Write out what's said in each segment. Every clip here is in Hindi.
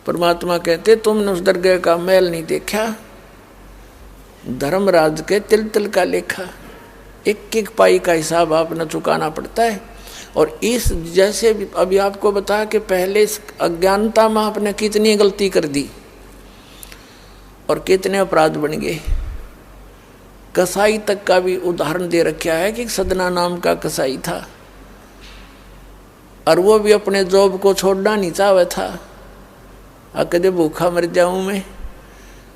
परमात्मा कहते तुमने उस दरगाह का मैल नहीं देखा, धर्मराज के तिल तिल का लेखा, एक एक पाई का हिसाब आपने चुकाना पड़ता है। और इस जैसे अभी आपको बताया कि पहले इस अज्ञानता में आपने कितनी गलती कर दी और कितने अपराध बन गए। कसाई तक का भी उदाहरण दे रखा है कि सदना नाम का कसाई था और वो भी अपने जॉब को छोड़ना नहीं चाहता था। कदे भूखा मर जाऊं मैं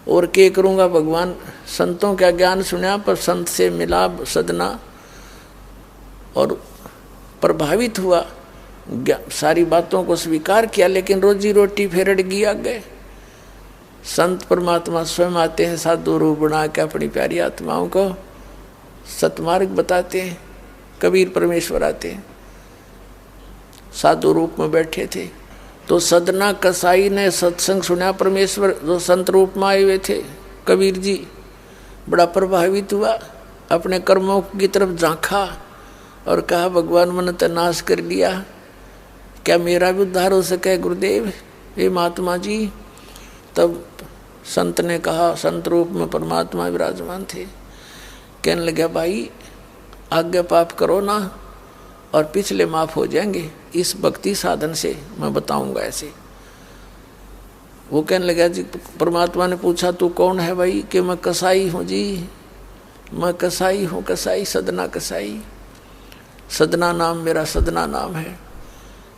और क्या करूँगा, भगवान संतों का ज्ञान सुना पर संत से मिला सदना और प्रभावित हुआ, सारी बातों को स्वीकार किया, लेकिन रोजी रोटी फिर अड़ गई आगे। संत परमात्मा स्वयं आते हैं साधु रूप बना के अपनी प्यारी आत्माओं को सतमार्ग बताते हैं। कबीर परमेश्वर आते हैं, साधु रूप में बैठे थे तो सदना कसाई ने सत्संग सुना, परमेश्वर जो संत रूप में आए हुए थे कबीर जी, बड़ा प्रभावित हुआ, अपने कर्मों की तरफ झांका और कहा भगवान मैंने तो नाश कर लिया, क्या मेरा भी उद्धार हो सके गुरुदेव, हे महात्मा जी। तब संत ने कहा, संत रूप में परमात्मा विराजमान थे, कहने लगे भाई आगे पाप करो ना और पिछले माफ हो जाएंगे, इस भक्ति साधन से मैं बताऊंगा ऐसे। वो कहने लगा जी, परमात्मा ने पूछा तू कौन है भाई, कि मैं कसाई हूँ जी, मैं कसाई हूँ, कसाई सदना कसाई, सदना नाम मेरा सदना नाम है,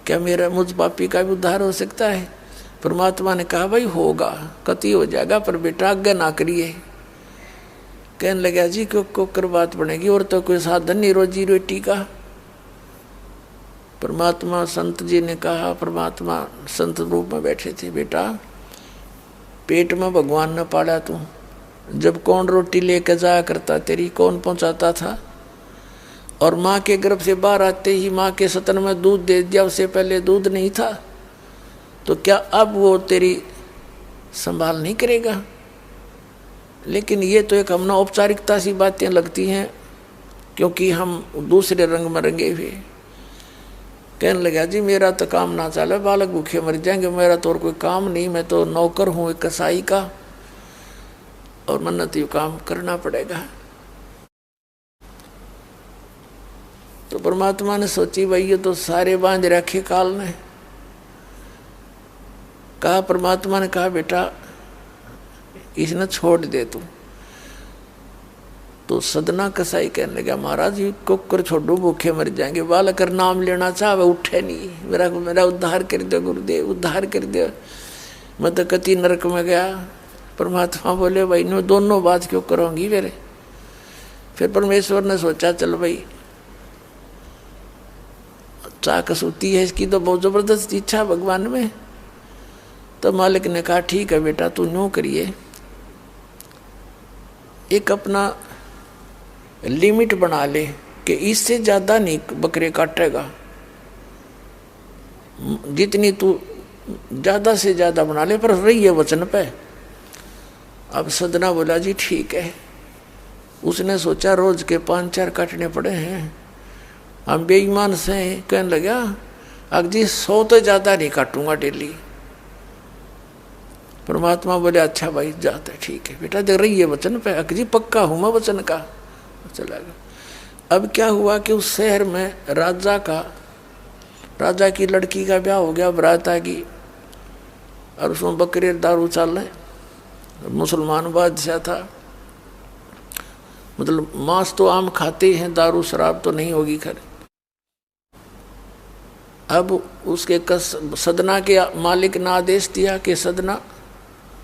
क्या मेरा मुझ पापी का भी उद्धार हो सकता है। परमात्मा ने कहा भाई होगा, कति हो जाएगा, पर बेटा आज्ञा ना करिए। कहने लगा जी क्यों कर बात बनेगी, और तो कोई साधन नहीं रोजी रोटी का। परमात्मा संत जी ने कहा, परमात्मा संत रूप में बैठे थे, बेटा पेट में भगवान ने पाला तू, जब कौन रोटी लेकर जाया करता तेरी, कौन पहुंचाता था, और माँ के गर्भ से बाहर आते ही माँ के सतन में दूध दे दिया, उससे पहले दूध नहीं था, तो क्या अब वो तेरी संभाल नहीं करेगा। लेकिन ये तो एक हमने औपचारिकता सी बातें लगती हैं, क्योंकि हम दूसरे रंग में रंगे हुए। कहने लगा जी मेरा तो काम ना चले, बालक भूखे मर जाएंगे, मेरा तो और कोई काम नहीं, मैं तो नौकर हूँ एक कसाई का, और मन्नत यू काम करना पड़ेगा। तो परमात्मा ने सोची भाई ये तो सारे बांध रखे काल ने। कहा, परमात्मा ने कहा बेटा इसने छोड़ दे तू। तो सदना कसाई कहने लगा महाराज जी कुकर छोड़ो, भूखे मर जाएंगे, बालक नाम लेना चाहे उठे नहीं, मेरा उद्धार कर दो गुरुदेव, उद्धार कर दो, मैं तो कति नरक में गया। परमात्मा बोले भाई नो दोनों बात क्यों करोगी मेरे। फिर परमेश्वर ने सोचा चल भाई चाकस होती है इसकी, तो बहुत जबरदस्त इच्छा भगवान में। तो मालिक ने कहा ठीक है बेटा तू न्यों करिए, एक अपना लिमिट बना ले कि इससे ज़्यादा नहीं बकरे काटेगा, जितनी तू ज़्यादा से ज़्यादा बना ले, पर रही है वचन पे। अब सदना बोला जी ठीक है। उसने सोचा रोज के 5-4 काटने पड़े हैं, हम बेईमान से। कहने लगा अब जी 100 तो ज़्यादा नहीं काटूंगा डेली। परमात्मा बोले अच्छा भाई जाता है, ठीक है बेटा देख रही है वचन पे, अकजी पक्का हूँ मैं वचन का। चला गया। अब क्या हुआ कि उस शहर में राजा की लड़की का ब्याह हो गया, बारात आ गई, और उसमें बकरे दारू चल रहे। मुसलमान बादशाह था, मतलब मांस तो आम खाते हैं, दारू शराब तो नहीं होगी खैर। अब उसके सदना के मालिक ने आदेश दिया कि सदना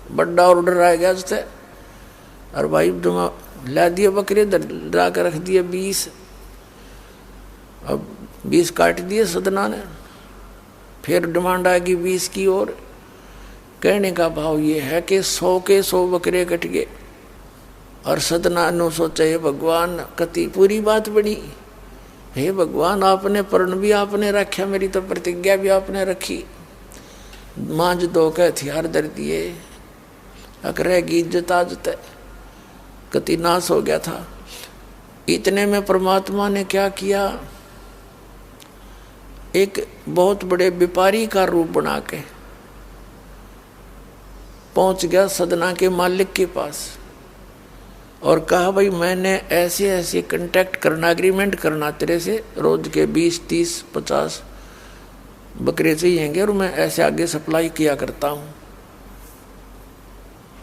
बड़ा ऑर्डर आ गया उससे, और भाई ला दिए बकरे, ला कर रख दिए 20। अब 20 काट दिए सदना ने। फिर डिमांड आ गई 20 की, और कहने का भाव ये है कि 100 के 100 बकरे कट गए। और सदना ने सोचा हे भगवान कति पूरी बात बनी, हे भगवान आपने प्रण भी आपने रखा, मेरी तो प्रतिज्ञा भी आपने रखी, मांझ दो के हथियार धर दिए, अकरेगी इज्जत आजत कति नाश हो गया था। इतने में परमात्मा ने क्या किया, एक बहुत बड़े व्यापारी का रूप बना के पहुंच गया सदना के मालिक के पास और कहा भाई मैंने ऐसे ऐसे कांटेक्ट करना, एग्रीमेंट करना तेरे से, रोज के 20, 30, 50 बकरे चाहिएंगे और मैं ऐसे आगे सप्लाई किया करता हूँ।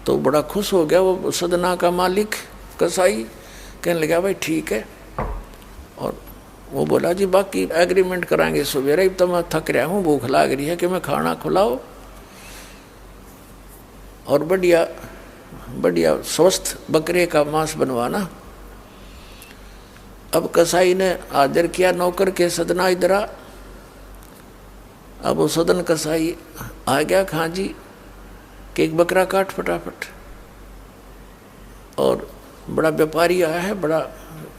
तो बड़ा खुश हो गया वो सदना का मालिक कसाई, कहने लगा भाई ठीक है। और वो बोला जी बाकी एग्रीमेंट कराएंगे सवेरे, तो मैं थक रहा हूँ, भूख लाग रही है कि मैं खाना खिलाओ और बढ़िया बढ़िया स्वस्थ बकरे का मांस बनवाना। अब कसाई ने आदर किया नौकर के, सदना इधर आ। अब वो सदन कसाई आ गया, हाँ जी कि एक बकरा काट फटाफट। और बड़ा व्यापारी आया है, बड़ा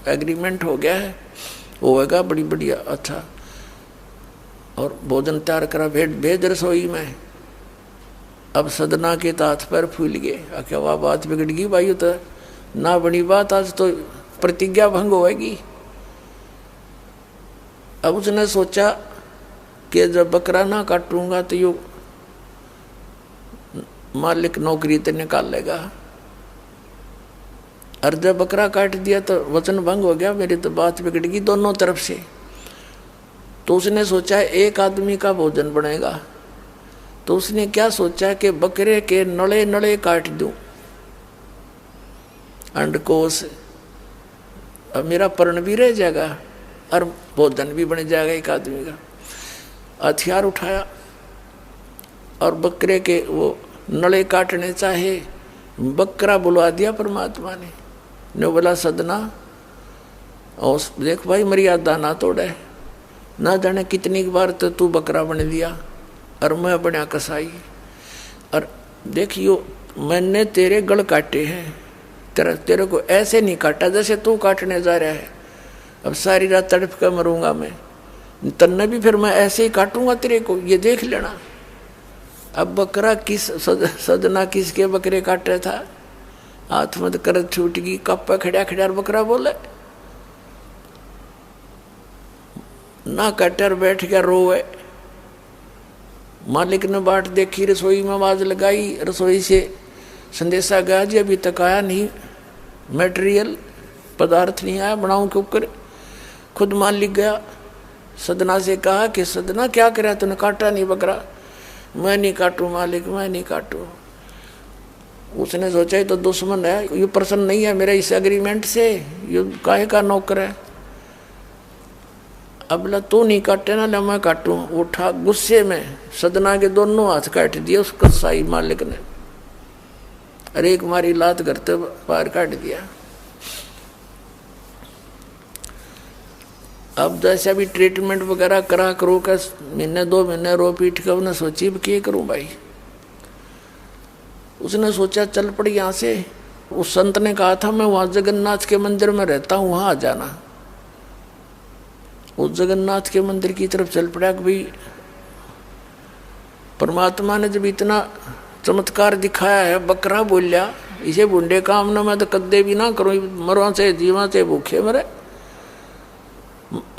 एग्रीमेंट हो गया है, होएगा बड़ी बढ़िया अच्छा। और भोजन तैयार करा, भेज रसोई में। अब सदना के हाथ पैर फूल गए, क्या वाह बात बिगड़ गई भाई, तो ना बनी बात, आज तो प्रतिज्ञा भंग होएगी। अब उसने सोचा कि जब बकरा ना काटूंगा तो यो मालिक नौकरी तो निकाल लेगा, और जब बकरा काट दिया तो वचन भंग हो गया, मेरी तो बात बिगड़ गई दोनों तरफ से। तो उसने सोचा एक आदमी का भोजन बनेगा, तो उसने क्या सोचा कि बकरे के नड़े नड़े काट दूं अंडकोश, अब मेरा पर्ण भी रह जाएगा और भोजन भी बन जाएगा एक आदमी का। हथियार उठाया और बकरे के वो नड़े काटने चाहे, बकरा बुलवा दिया परमात्मा ने बोला सदना और देख भाई मर्यादा ना तोड़े, ना जाने कितनी बार तो तू बकरा बन दिया और मैं बना कसाई, और देखियो मैंने तेरे गल काटे हैं, तेरे को ऐसे नहीं काटा जैसे तू काटने जा रहा है। अब सारी रात तड़प कर मरूंगा मैं, तन्ने भी फिर मैं ऐसे ही काटूंगा तेरे को, ये देख लेना। अब बकरा किस सदना किसके बकरे काट रहा था, हाथ मत कर छूट गई, कप्पा खड़ा खड़ा बकरा बोले ना, कटर बैठ गया रोवे। मालिक ने बाट देखी, रसोई में आवाज लगाई, रसोई से संदेशा गया जी अभी तक आया नहीं, मटेरियल पदार्थ नहीं आया, बनाऊं क्यों कर। खुद मालिक गया, सदना से कहा कि सदना क्या करा तूने, काटा नहीं बकरा। मैं नहीं काटू मालिक, मैं नहीं काटू। उसने सोचा ये तो दुश्मन है, ये प्रसन्न नहीं है मेरे इस एग्रीमेंट से, ये काहे का नौकर है। अब ला तू नहीं काटे ना, मैं काटू। उठा गुस्से में सदना के दोनों हाथ काट दिए उस कसाई मालिक ने, अरे एक मारी लात करते पार काट दिया। अब जैसे अभी ट्रीटमेंट वगैरह करा करो का, महीने 2 महीने रो पीट कर उन्हें सोची क्या करूं भाई। उसने सोचा चल पड़ी यहाँ से। उस संत ने कहा था मैं वहाँ जगन्नाथ के मंदिर में रहता हूँ, वहाँ आ जाना। उस जगन्नाथ के मंदिर की तरफ चल पड़ा कि भाई परमात्मा ने जब इतना चमत्कार दिखाया है, बकरा बोलिया, इसे बूढ़े काम ना मैं तो कदे भी ना करूँ, मरवा से जीवा से भूखे मरे।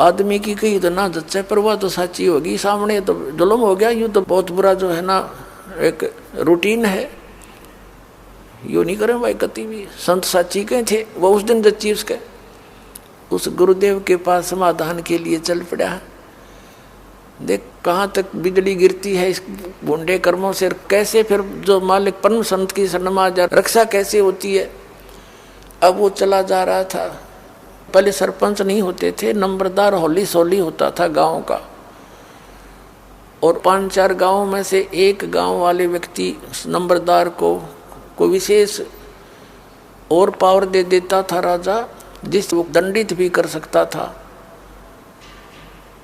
आदमी की कही तो ना जच्चे, पर वह तो सच्ची होगी, सामने तो जुल्म हो गया। यूँ तो बहुत बुरा जो है ना एक रूटीन है, यूँ नहीं करें भाई कति भी। संत साची कहे थे, वो उस दिन जच्ची उसके उस गुरुदेव के पास समाधान के लिए चल पड़ा। देख कहाँ तक बिजली गिरती है इस बूढ़े कर्मों से, कैसे फिर जो मालिक परम संत की शरण आ जा रक्षा कैसे होती है। अब वो चला जा रहा था, पहले सरपंच नहीं होते थे, नंबरदार होली सोली होता था गांव का, और 5-4 गांव में से एक गांव वाले व्यक्ति नंबरदार को विशेष और पावर दे देता था राजा, जिस वो दंडित भी कर सकता था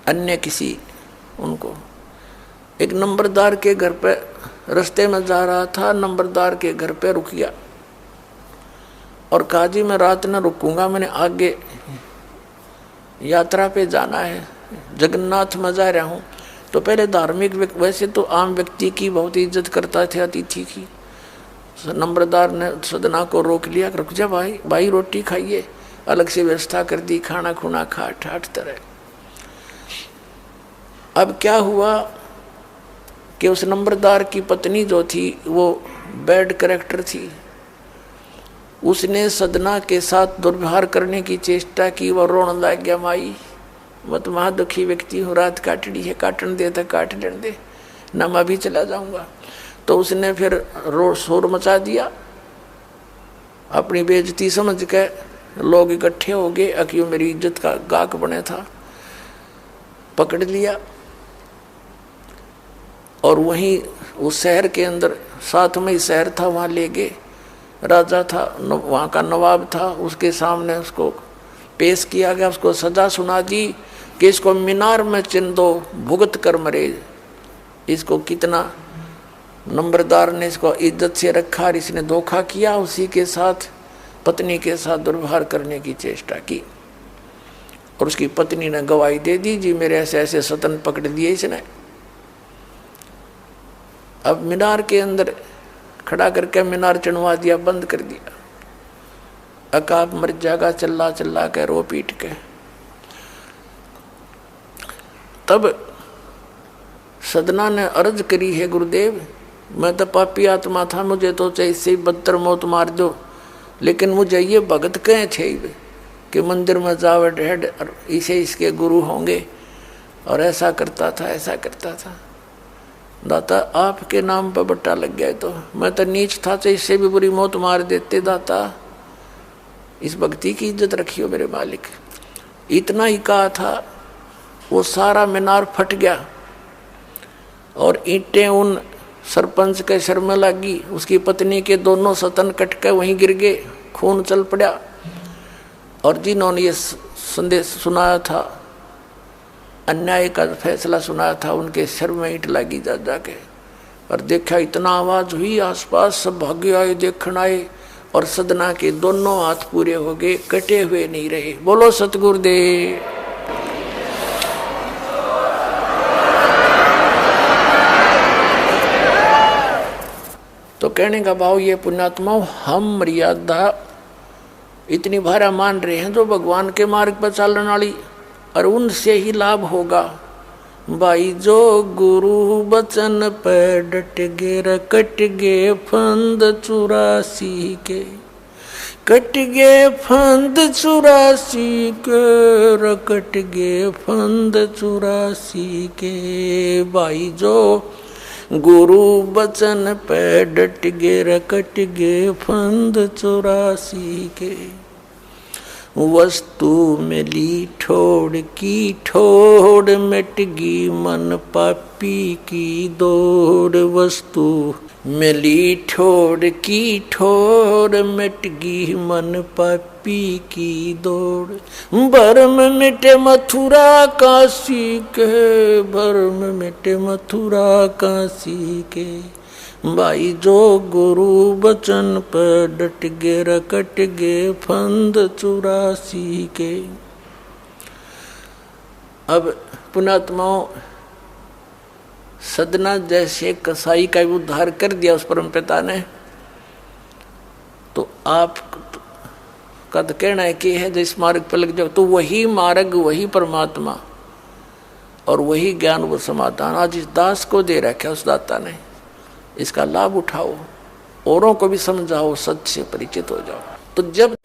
अन्य किसी उनको। एक नंबरदार के घर पे रास्ते में जा रहा था, नंबरदार के घर पे रुक गया और कहा जी मैं रात न रुकूंगा, मैंने आगे यात्रा पे जाना है, जगन्नाथ में जा रहा हूँ। तो पहले धार्मिक वैसे तो आम व्यक्ति की बहुत इज्जत करता थे, अतिथि की। नंबरदार ने सदना को रोक लिया, रुक जा भाई, भाई रोटी खाइए, अलग से व्यवस्था कर दी, खाना खुना खा ठाठ तरह। अब क्या हुआ कि उस नंबरदार की पत्नी जो थी वो बैड कैरेक्टर थी। उसने सदना के साथ दुर्व्यवहार करने की चेष्टा की। वह रोने लग गया, माई मैं तो महादुखी व्यक्ति हूँ, रात काटनी है, काटने दे तो काट लेने दे, ना मैं भी चला जाऊंगा। तो उसने फिर शोर मचा दिया। अपनी बेइज्जती समझ के लोग इकट्ठे हो गए, अक्यों मेरी इज्जत का गाक बने था। पकड़ लिया और वहीं उस शहर के अंदर, साथ में ही शहर था, वहाँ ले गए। राजा था, वहाँ का नवाब था, उसके सामने उसको पेश किया गया। उसको सजा सुना दी कि इसको मीनार में चिन दो, भुगत कर मरे। इसको कितना नंबरदार ने इसको इज्जत से रखा और इसने धोखा किया, उसी के साथ पत्नी के साथ दुर्व्यवहार करने की चेष्टा की। और उसकी पत्नी ने गवाही दे दी, जी मेरे ऐसे ऐसे सतन पकड़ दिए इसने। अब मीनार के अंदर खड़ा करके मीनार चढ़वा दिया, बंद कर दिया। अकाब मर जाएगा, चिल्ला चिल्ला के रो पीट के। तब सदना ने अर्ज करी, है गुरुदेव मैं तो पापी आत्मा था, मुझे तो चाहे इससे बदतर मौत मार दो, लेकिन मुझे ये भगत कहे थे कि मंदिर में जावे ढेड इसे इसके गुरु होंगे, और ऐसा करता था ऐसा करता था। दाता आपके नाम पर बट्टा लग गया, तो मैं तो नीच था, चाहे इससे भी बुरी मौत मार देते। दाता इस भक्ति की इज्जत रखियो मेरे मालिक। इतना ही कहा था, वो सारा मीनार फट गया और ईंटें उन सरपंच के सर में लगी। उसकी पत्नी के दोनों सतन कट के वहीं गिर गए, खून चल पड़ा। और जिन्होंने ये संदेश सुनाया था, अन्याय का फैसला सुनाया था, उनके सर में ईंट लगी जा जाके। और देखा इतना आवाज हुई, आसपास सब भागे आए, देखने आए, और सदना के दोनों हाथ पूरे हो गए, कटे हुए नहीं रहे। बोलो सतगुरुदेव। तो कहने का भाव ये पुण्यात्मा, हम मर्यादा इतनी भारा मान रहे हैं जो भगवान के मार्ग पर चलने वाली, और उनसे ही लाभ होगा। भाई जो गुरु बचन पे डट गे, कट गे फंद 84 के, कट गे फंद 84 के, कट गे फंद 84 के। भाई जो गुरु बचन पे डट गे, कट गे फंद 84 के। वस्तु मिली ठोड़ की ठोड़, मिट गई मन पापी की दौड़। वस्तु मिली ठोड़ की ठोड़, मिट गई मन पापी की दौड़। भरम मिटे मथुरा काशी के, भरम मिटे मथुरा काशी के। भाई जो गुरु बचन पर डट गे, कट गे फंद 84 के। अब पुणात्माओं, सदना जैसे कसाई का उद्धार कर दिया उस परम पिता ने, तो आप का तो कहना है कि है जिस मार्ग पर लग जाओ, तो वही मार्ग, वही परमात्मा और वही ज्ञान, वो समाधान आज इस दास को दे रखा है उस दाता ने। इसका लाभ उठाओ, औरों को भी समझाओ, सच से परिचित हो जाओ। तो जब